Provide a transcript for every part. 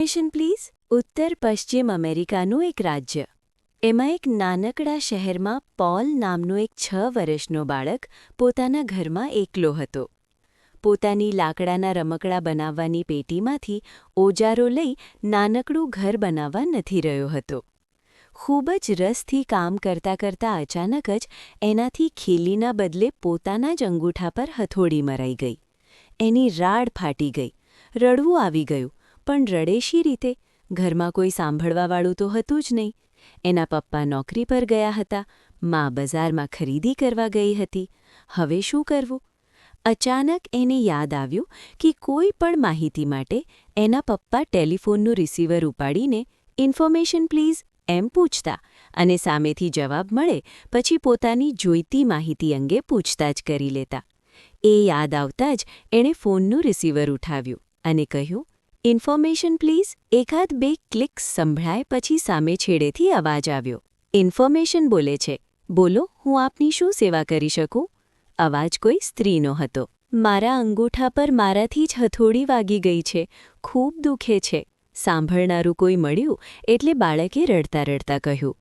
Information please. ઉત્તર પશ્ચિમ અમેરિકાનું એક રાજ્ય. એમાં એક નાનકડા શહેરમાં પોલ નામનો એક 6 વર્ષનો બાળક પોતાના ઘરમાં એકલો હતો. પોતાની લાકડાના રમકડા બનાવવાની પેટીમાંથી ઓજારો લઈ નાનકડું ઘર બનાવવા નથી રહ્યો હતો. ખૂબ જ રસથી કામ કરતાં કરતાં અચાનક જ એનાથી ખીલીના બદલે પોતાના જ અંગૂઠા પર હથોડી મરાઈ ગઈ. એની રાડ ફાટી ગઈ. રડવું આવી ગયું. પણ રડે શી રીતે? ઘરમાં કોઈ સાંભળવાવાળું તો હતું જ નહીં. એના પપ્પા નોકરી પર ગયા હતા. મા બજારમાં ખરીદી કરવા ગઈ હતી. હવે શું કરવું? અચાનક એને યાદ આવ્યું કે કોઈ પણ માહિતી માટે એના પપ્પા ટેલિફોનનું રિસીવર ઉપાડીને ઇન્ફોર્મેશન પ્લીઝ એમ પૂછતા અને સામેથી જવાબ મળે પછી પોતાની જોઈતી માહિતી અંગે પૂછતાછ કરી લેતા. એ યાદ આવતા જ એણે ફોનનું રિસીવર ઉઠાવ્યું અને કહ્યું, ઇન્ફોર્મેશન પ્લીઝ. એકાદ બે ક્લિક્સ સંભળાય પછી સામે છેડેથી અવાજ આવ્યો. ઇન્ફોર્મેશન બોલે છે. બોલો, હું આપની શું સેવા કરી શકું? અવાજ કોઈ સ્ત્રીનો હતો. મારા અંગૂઠા પર મારાથી જ હથોડી વાગી ગઈ છે. ખૂબ દુખે છે. સાંભળનારું કોઈ મળ્યું એટલે બાળકે રડતા રડતા કહ્યું,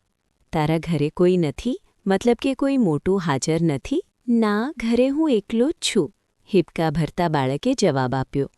તારા ઘરે કોઈ નથી? મતલબ કે કોઈ મોટું હાજર નથી? ના, ઘરે હું એકલો જ છું. હિબકા ભરતા બાળકે જવાબ આપ્યો.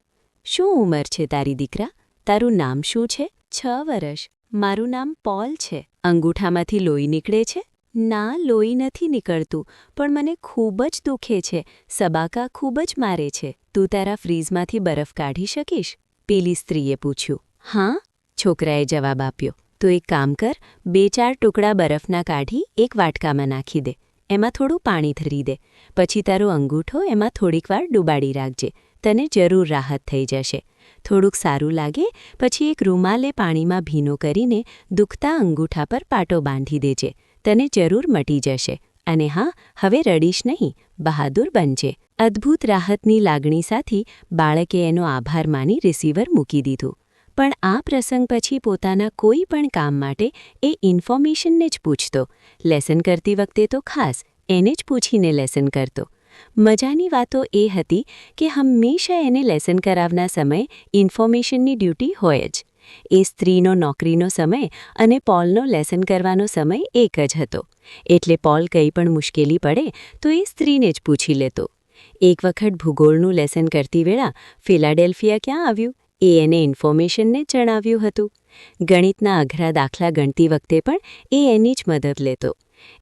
શું ઉંમર છે તારી દીકરા? તારું નામ શું છે? 6 વર્ષ. મારું નામ પોલ છે. અંગૂઠામાંથી લોહી નીકળે છે? ના, લોહી નથી નીકળતું, પણ મને ખૂબ જ દુખે છે. સબાકા ખૂબ જ મારે છે. તું તારા ફ્રીઝમાંથી બરફ કાઢી શકીશ? પેલી સ્ત્રીએ પૂછ્યું. હા, છોકરાએ જવાબ આપ્યો. તો એક કામ કર, 2-4 ટુકડા બરફના કાઢી એક વાટકામાં નાખી દે. એમાં થોડું પાણી ધરી દે. પછી તારો અંગૂઠો એમાં થોડીક વાર ડૂબાડી રાખજે. તને જરૂર રાહત થઈ જશે. થોડુંક સારું લાગે પછી એક રૂમાલે પાણીમાં ભીનો કરીને દુખતા અંગૂઠા પર પાટો બાંધી દેજે. તને જરૂર મટી જશે. અને હા, હવે રડીશ નહીં, બહાદુર બનજે. અદ્ભુત રાહતની લાગણી સાથે બાળકે એનો આભાર માની રિસીવર મૂકી દીધું. પણ આ પ્રસંગ પછી પોતાના કોઈ પણ કામ માટે એ ઇન્ફોર્મેશનને જ પૂછતો. લેસન કરતી વખતે તો ખાસ એને જ પૂછીને લેસન કરતો. મજાની વાતો એ હતી કે હંમેશા એને લેસન કરાવના સમયે ઇન્ફોર્મેશનની ડ્યુટી હોય જ. એ સ્ત્રીનો નોકરીનો સમય અને પોલનો લેસન કરવાનો સમય એક જ હતો. એટલે પોલ કંઈ પણ મુશ્કેલી પડે તો એ સ્ત્રીને જ પૂછી લેતો. એક વખત ભૂગોળનું લેસન કરતી વેળા ફિલાડેલ્ફિયા ક્યાં આવ્યું એ એને ઇન્ફોર્મેશનને જ જણાવ્યું હતું. ગણિતના અઘરા દાખલા ગણતી વખતે પણ એ એની જ મદદ લેતો.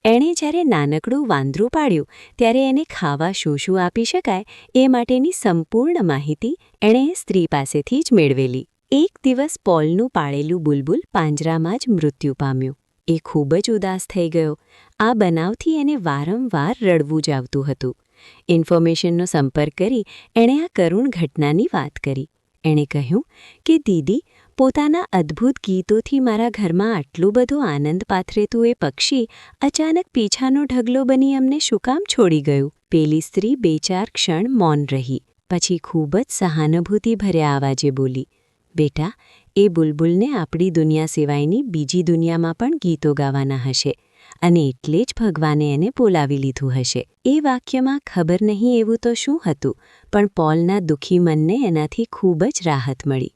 એણે જ્યારે નાનકડું વાંદરું પાડ્યું ત્યારે એને ખાવા શું આપી શકાય એ માટેની સંપૂર્ણ માહિતી એણે એ સ્ત્રી પાસેથી જ મેળવેલી. એક દિવસ પોલનું પાળેલું બુલબુલ પાંજરામાં જ મૃત્યુ પામ્યું. એ ખૂબ જ ઉદાસ થઈ ગયો. આ બનાવથી એને વારંવાર રડવું જ આવતું હતું. ઇન્ફોર્મેશનનો સંપર્ક કરી એણે આ કરુણ ઘટનાની વાત કરી. એણે કહ્યું કે દીદી, પોતાના અદ્ભુત ગીતોથી મારા ઘરમાં આટલું બધો આનંદ પાથરેતું એ પક્ષી અચાનક પીછાનો ઢગલો બની અમને શું કામ છોડી ગયું? પેલી સ્ત્રી 2-4 ક્ષણ મૌન રહી. પછી ખૂબ જ સહાનુભૂતિભર્યા અવાજે બોલી, બેટા, એ બુલબુલને આપણી દુનિયા સિવાયની બીજી દુનિયામાં પણ ગીતો ગાવાના હશે અને એટલે જ ભગવાને એને બોલાવી લીધું હશે. એ વાક્યમાં ખબર નહીં એવું તો શું હતું, પણ પોલના દુઃખી મનને એનાથી ખૂબ જ રાહત મળી.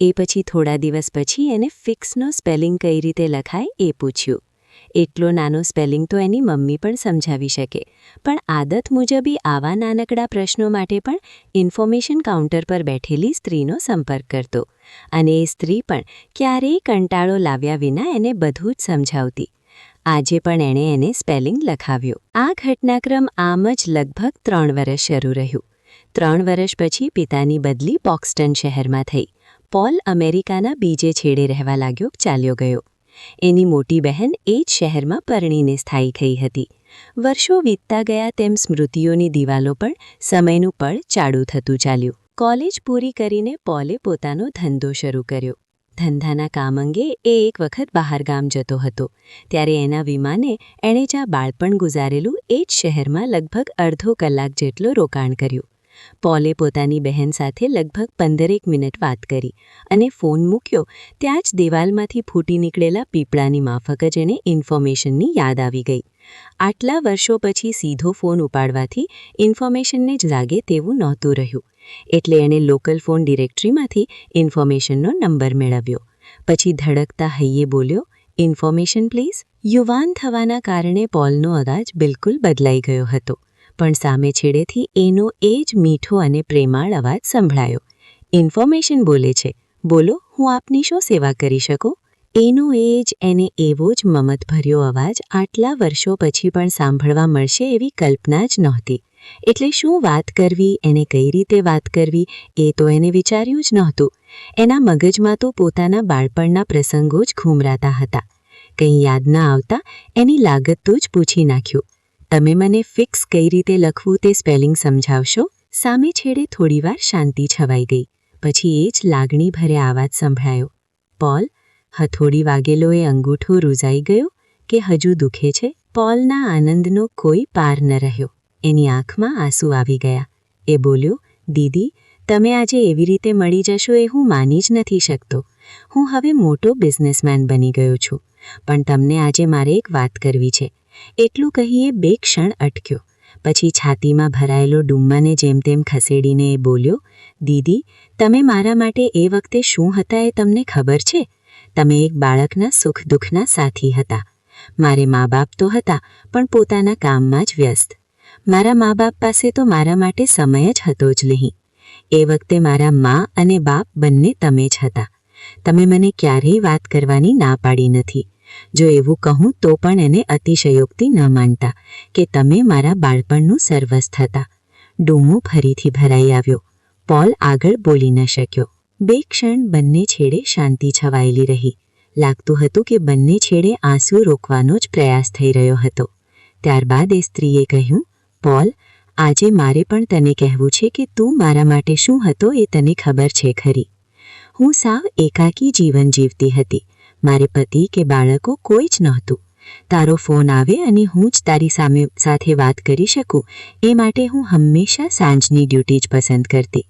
એ પછી થોડા દિવસ પછી એને ફિક્સનો સ્પેલિંગ કઈ રીતે લખાય એ પૂછ્યું. એટલો નાનો સ્પેલિંગ તો એની મમ્મી પણ સમજાવી શકે, પણ આદત મુજબ આવા નાનકડા પ્રશ્નો માટે પણ ઇન્ફોર્મેશન કાઉન્ટર પર બેઠેલી સ્ત્રીનો સંપર્ક કરતો અને એ સ્ત્રી પણ ક્યારેય કંટાળો લાવ્યા વિના એને બધું જ સમજાવતી. આજે પણ એણે એને સ્પેલિંગ લખાવ્યો. આ ઘટનાક્રમ આમ જ લગભગ 3 વર્ષ શરૂ રહ્યું. 3 વર્ષ પછી પિતાની બદલી બોક્સ્ટન શહેરમાં થઈ. પોલ અમેરિકાના બીજે છેડે રહેવા લાગ્યો, ચાલ્યો ગયો. એની મોટી બહેન એ જ શહેરમાં પરણીને સ્થાયી થઈ હતી. વર્ષો વીતતા ગયા તેમ સ્મૃતિઓની દિવાલો પણ સમયનું પળ ચાળું થતું ચાલ્યું. કોલેજ પૂરી કરીને પોલે પોતાનો ધંધો શરૂ કર્યો. ધંધાના કામ અંગે એ એક વખત બહારગામ જતો હતો. ત્યારે એના વિમાને એણે જ્યાં બાળપણ ગુજારેલું એ જ શહેરમાં લગભગ અડધો કલાક જેટલો રોકાણ કર્યું. પોલે પોતાની બહેન સાથે લગભગ 15 મિનિટ વાત કરી અને ફોન મૂક્યો ત્યાં જ દિવાલમાંથી ફૂટી નીકળેલા પીપળાની માફક જ એને ઇન્ફોર્મેશનની યાદ આવી ગઈ. આટલા વર્ષો પછી સીધો ફોન ઉપાડવાથી ઇન્ફોર્મેશનને જ લાગે તેવું નહોતું રહ્યું, એટલે એણે લોકલ ફોન ડિરેક્ટરીમાંથી ઇન્ફોર્મેશનનો નંબર મેળવ્યો. પછી ધડકતા હૈયે બોલ્યો, ઇન્ફોર્મેશન પ્લીઝ. યુવાન થવાના કારણે પોલનો અવાજ બિલકુલ બદલાઈ ગયો હતો, પણ સામે છેડેથી એનો એ જ મીઠો અને પ્રેમાળ અવાજ સંભળાયો. ઇન્ફોર્મેશન બોલે છે. બોલો, હું આપની શું સેવા કરી શકું? એનો એને એવો જ મમતભર્યો અવાજ આટલા વર્ષો પછી પણ સાંભળવા મળશે એવી કલ્પના જ નહોતી. એટલે શું વાત કરવી, એને કઈ રીતે વાત કરવી, એ તો એને વિચાર્યું જ નહોતું. એના મગજમાં તો પોતાના બાળપણના પ્રસંગો જ ઘૂમરાતા હતા. કંઈ યાદ ન આવતા એની લાગતું જ પૂછી નાખ્યું, તમે મને ફિક્સ કઈ રીતે લખવું તે સ્પેલિંગ સમજાવશો? સામે છેડે થોડીવાર શાંતિ છવાઈ ગઈ. પછી એ જ લાગણીભર્યા અવાજ સંભળાયો, પોલ. હથોડી વાગેલો એ અંગૂઠો રૂઝાઈ ગયો કે હજુ દુખે છે? પોલના આનંદનો કોઈ પાર ન રહ્યો. એની આંખમાં આંસુ આવી ગયા. એ બોલ્યો, દીદી, તમે આજે એવી રીતે મળી જશો એ હું માની જ નથી શકતો. હું હવે મોટો બિઝનેસમેન બની ગયો છું, પણ તમને આજે મારે એક વાત કરવી છે. એટલું કહીએ 2 ક્ષણ અટક્યો. પછી છાતીમાં ભરાયેલો ડુમ્માને જેમ તેમ ખસેડીને એ બોલ્યો, દીદી, તમે મારા માટે એ વખતે શું હતા એ તમને ખબર છે? તમે એક બાળકના સુખ દુઃખના સાથી હતા. મારે મા બાપ તો હતા, પણ પોતાના કામમાં જ વ્યસ્ત. મારા મા બાપ પાસે તો મારા માટે સમય જ હતો જ નહીં. એ વખતે મારા મા અને બાપ બંને તમે જ હતા. તમે મને ક્યારેય વાત કરવાની ના પાડી નથી. જો એવું કહું તો પણ એને અતિશયોક્તિ ન માનતા કે તમે મારા બાળપણનું સર્વસ્વ હતા. ડૂમો ફરીથી ભરાઈ આવ્યો. પોલ આગળ બોલી ન શક્યો. 2 ક્ષણ બંને છેડે શાંતિ છવાયેલી રહી. લાગતું હતું કે બંને છેડે આંસુ રોકવાનો જ પ્રયાસ થઈ રહ્યો હતો. ત્યારબાદ એ સ્ત્રીએ કહ્યું, પોલ, આજે મારે પણ તને કહેવું છે કે તું મારા માટે શું હતો એ તને ખબર છે ખરી? હું સાવ એકાકી જીવન જીવતી હતી. મારે પતિ કે બાળકો કોઈ જ નહોતું. તારો ફોન આવે અને હું જ તારી સાથે વાત કરી શકું એ માટે હું હંમેશા સાંજની ડ્યુટી જ પસંદ કરતી.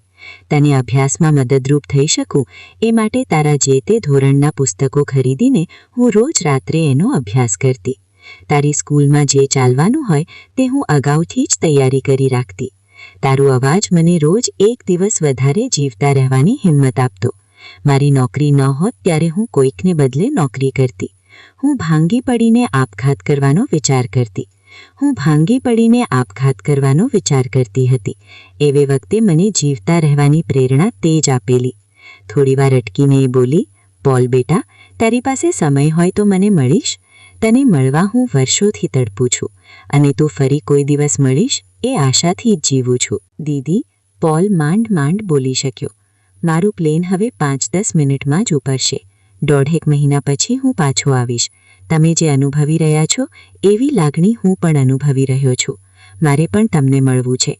તને અભ્યાસમાં મદદરૂપ થઈ શકું એ માટે તારા જે તે ધોરણના પુસ્તકો ખરીદીને હું રોજ રાત્રે એનો અભ્યાસ કરતી. તારી સ્કૂલમાં જે ચાલવાનું હોય તે હું અગાઉથી જ તૈયારી કરી રાખતી. તારો અવાજ મને રોજ 1 દિવસ વધારે જીવતા રહેવાની હિંમત આપતો. મારી નોકરી ન હોત ત્યારે હું કોઈકને બદલે નોકરી કરતી. હું ભાંગી પડીને આપઘાત કરવાનો વિચાર કરતી હતી. એવે વખતે મને જીવતા રહેવાની પ્રેરણા તે જ આપેલી. થોડીવાર અટકીને એ બોલી, પોલ બેટા, તારી પાસે સમય હોય તો મને મળીશ? તને મળવા હું વર્ષોથી તડપું છું, અને તું ફરી કોઈ દિવસ મળીશ એ આશાથી જ જીવું છું. દીદી, પોલ માંડ બોલી શક્યો. મારું પ્લેન હવે 5-10 મિનિટમાં જ ઉપડશે. 1.5 મહિના પછી હું પાછો આવીશ. તમે જે અનુભવી રહ્યા છો એવી લાગણી હું પણ અનુભવી રહ્યો છું. મારે પણ તમને મળવું છે.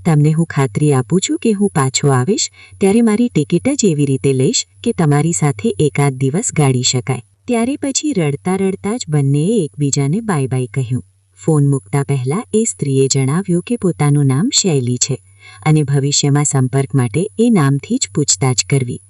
તમને હું ખાતરી આપું છું કે હું પાછો આવીશ ત્યારે મારી ટિકિટ જ એવી રીતે લઈશ કે તમારી સાથે એકાદ દિવસ ગાળી શકાય. ત્યારે પછી રડતા રડતા જ બંનેએ એકબીજાને બાય બાય કહ્યું. ફોન મૂકતા પહેલાં એ સ્ત્રીએ જણાવ્યું કે પોતાનું નામ શૈલી છે અને ભવિષ્યમાં સંપર્ક માટે એ નામથી જ પૂછતાછ કરવી.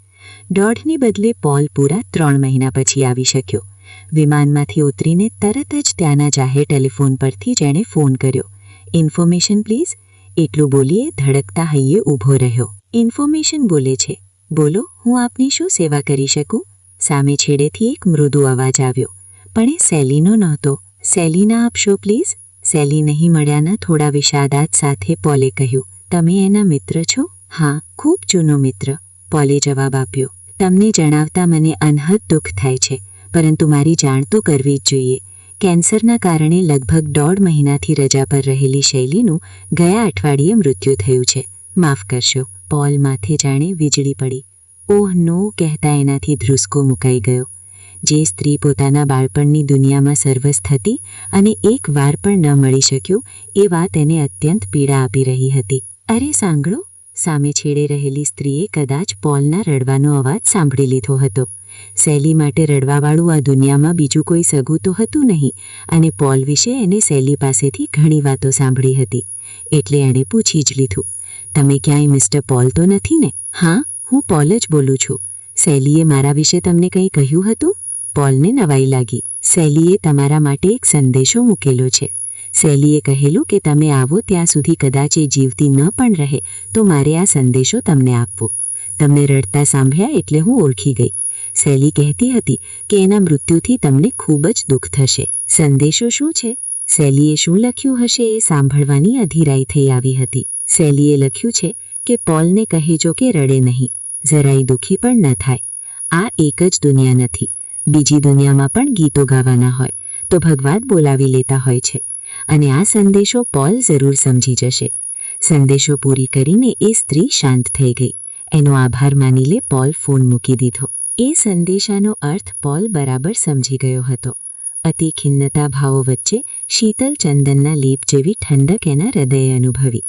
1.5ની બદલે પોલ પૂરા 3 મહિના પછી આવી શક્યો. વિમાનમાંથી ઉતરીને તરત જ ત્યાંના જાહેર ટેલિફોન પરથી જેણે ફોન કર્યો. Information please. એટલું બોલીએ ધડકતા હૈયે ઊભો રહ્યો. ઇન્ફોર્મેશન બોલે છે. બોલો, હું આપની શું સેવા કરી શકું? સામે છેડેથી એક મૃદુ અવાજ આવ્યો, પણ એ સેલીનો નહોતો. સેલીના આપશો પ્લીઝ? સેલી નહીં મળ્યાના થોડા વિષાદાત સાથે પોલે કહ્યું, તમે એના મિત્ર છો? હા, ખૂબ જૂનો મિત્ર, પોલે જવાબ આપ્યો. તમને જણાવતા મને અનહદ દુઃખ થાય છે, પરંતુ મારી જાણ તો કરવી જ જોઈએ. કેન્સરના કારણે લગભગ 1.5 મહિનાથી રજા પર રહેલી શૈલીનું ગયા અઠવાડિયે મૃત્યુ થયું છે. માફ કરશો. પોલ માથે જાણે વીજળી પડી. ઓહ નો કહેતા એનાથી ધ્રુસકો મુકાઈ ગયો. જે સ્ત્રી પોતાના બાળપણની દુનિયામાં સર્વસ્વ હતી અને એક વાર પણ ન મળી શક્યું એ વાત એને અત્યંત પીડા આપી રહી હતી. અરે સાંભળો, સામે છેડે રહેલી સ્ત્રીએ કદાચ પોલના રડવાનો અવાજ સાંભળી લીધો હતો. સેલી માટે રડવાવાળું આ દુનિયામાં બીજું કોઈ સગું તો હતું નહીં, અને પોલ વિશે એને સેલી પાસેથી ઘણી વાતો સાંભળી હતી. એટલે એણે પૂછી જ લીધું, તમે ક્યાંય મિસ્ટર પોલ તો નથી ને? હા, હું પોલ જ બોલું છું. સેલીએ મારા વિશે તમને કંઈ કહ્યું હતું? પોલને નવાઈ લાગી. સેલીએ તમારા માટે એક સંદેશો મૂકેલો છે. સેલીએ કહેલું કે તમે આવો ત્યાં સુધી કદાચ એ જીવતી ન પણ રહે તો મારે આ સંદેશો તમને આપવો. તમને રડતા સાંભળ્યા એટલે હું ઓળખી ગઈ. સેલી કહેતી હતી કે એના મૃત્યુથી તમને ખૂબ જ દુઃખ થશે. સંદેશો શું છે? સેલીએ શું લખ્યું હશે એ સાંભળવાની અધીરાઈ થઈ આવી હતી. સેલીએ લખ્યું છે કે પોલને કહેજો કે રડે નહીં, જરાય દુઃખી પણ ન થાય. આ એક જ દુનિયા નથી. બીજી દુનિયામાં પણ ગીતો ગાવાના હોય તો ભગવાન બોલાવી લેતા હોય છે. અને આ સંદેશો પોલ જરૂર સમજી જશે. સંદેશો પૂરી કરીને એ સ્ત્રી શાંત થઈ ગઈ. એનો આભાર માની લે પોલ ફોન મૂકી દીધો. એ સંદેશાનો અર્થ પોલ બરાબર સમજી ગયો હતો. અતિ ખિન્નતા ભાવો વચ્ચે શીતલ ચંદનના લેપ જેવી ઠંડક એના હૃદયે અનુભવી.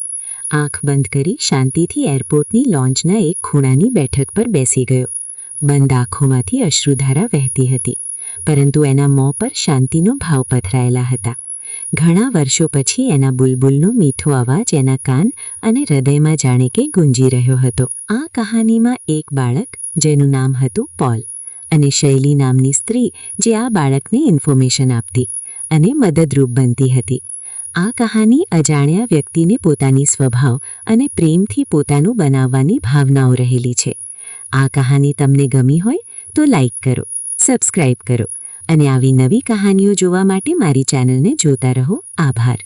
આંખ બંધ કરી શાંતિથી એરપોર્ટની લોન્ચના એક ખૂણાની બેઠક પર બેસી ગયો. બંધ આંખોમાંથી અશ્રુધારા વહેતી હતી, પરંતુ એના મોં પર શાંતિનો ભાવ પથરાયેલા હતા. ઘણા વર્ષો પછી એના બુલબુલનો મીઠો અવાજ એના કાન અને હૃદયમાં જાણે કે ગુંજી રહ્યો હતો. આ કહાનીમાં એક બાળક જેનું નામ હતું પોલ અને શૈલી નામની સ્ત્રી જે આ બાળકને ઇન્ફોર્મેશન આપતી અને મદદરૂપ બનતી હતી. આ કહાની અજાણ્યા વ્યક્તિને પોતાની સ્વભાવ અને પ્રેમથી પોતાનું બનાવવાની ભાવનાઓ રહેલી છે. આ કહાની તમને ગમી હોય તો લાઈક કરો, સબસ્ક્રાઇબ કરો અને આવી નવી કહાનીઓ જોવા માટે મારી ચેનલને જોતા રહો. આભાર.